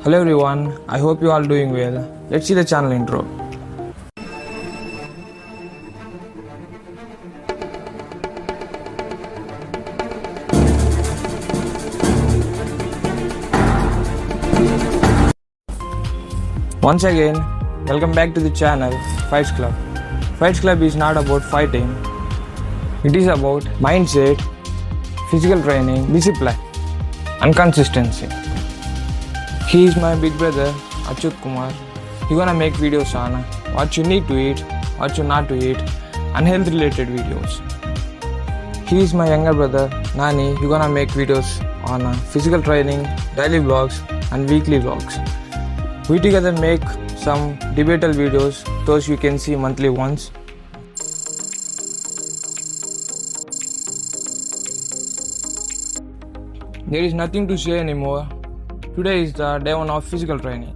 Hello everyone, I hope you all doing well. Let's see the channel intro. Once again, welcome back to the channel Fights Club. Fights Club is not about fighting. It is about mindset, physical training, discipline and consistency. He is my big brother Achyut Kumar. He gonna make videos on what you need to eat, what you not to eat, and health related videos. He is my younger brother Nani. He gonna make videos on physical training, daily vlogs and weekly vlogs. We together make some debatable videos, those you can see monthly once. There is nothing to say anymore. Today is the day 1 of physical training.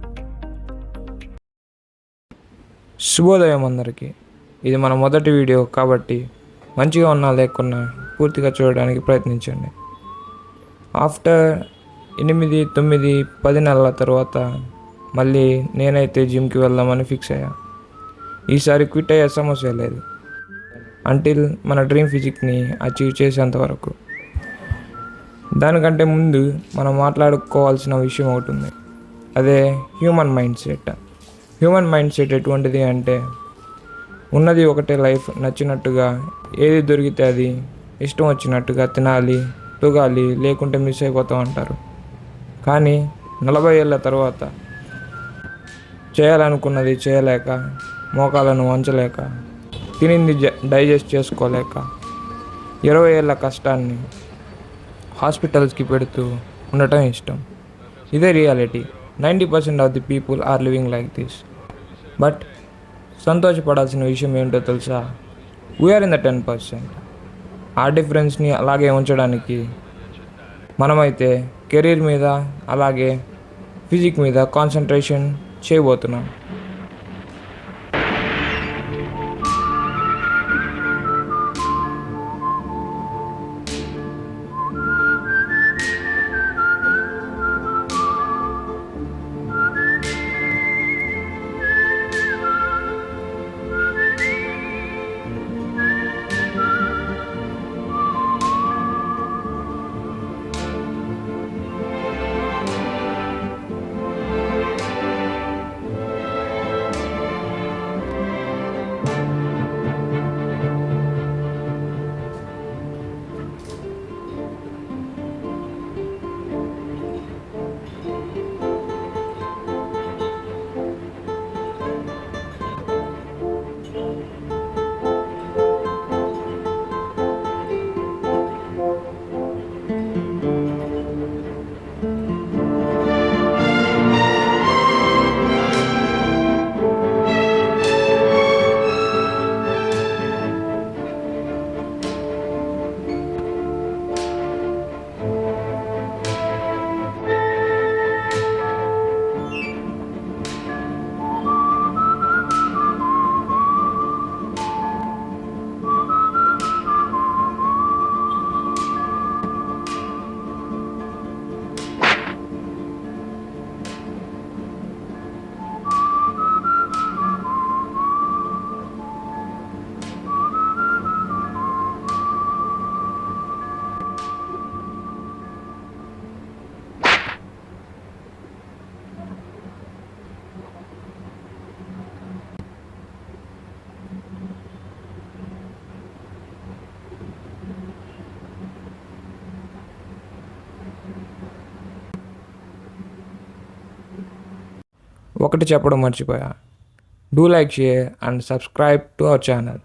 శుభోదయం అందరికీ. ఇది మన మొదటి video కాబట్టి మంచిగా ఉన్నా లేకున్నా పూర్తిగా చూడడానికి ప్రయత్నించండి. ఆఫ్టర్ 8, 9, 10 నెలల తర్వాత మళ్ళీ నేనైతే జిమ్కి వెళ్దామని ఫిక్స్ అయ్యా. ఈసారి క్విట్ అయ్యే సమస్య లేదు, అంటిల్ మన డ్రీమ్ ఫిజిక్ని అచీవ్ చేసేంత వరకు. దానికంటే ముందు మనం మాట్లాడుకోవాల్సిన విషయం ఒకటి ఉంది. అదే human mind set. Human mind set ఎటువంటిది అంటే, ఉన్నది ఒకటే లైఫ్, నచ్చినట్టుగా ఏది దొరికితే అది ఇష్టం వచ్చినట్టుగా తినాలి, తూగాలి, లేకుంటే మిస్ అయిపోతాం అంటారు. కానీ 40 ఏళ్ళ తర్వాత చేయాలనుకున్నది చేయలేక, మోకాలను వంచలేక, తినింది డైజెస్ట్ చేసుకోలేక 20 ఏళ్ళ కష్టాన్ని హాస్పిటల్స్కి పెడుతూ ఉండటం ఇష్టం. ఇదే reality. 90% of the people are living like this. But సంతోషపడాల్సిన విషయం ఏంటో తెలుసా? We are in the 10%. ఆ డిఫరెన్స్ని అలాగే ఉంచడానికి మనమైతే కెరీర్ మీద అలాగే ఫిజిక్ మీద కాన్సన్ట్రేషన్ చేయబోతున్నాం. ఒకటి చెప్పడం మర్చిపోయా. Do like, share and subscribe to our channel.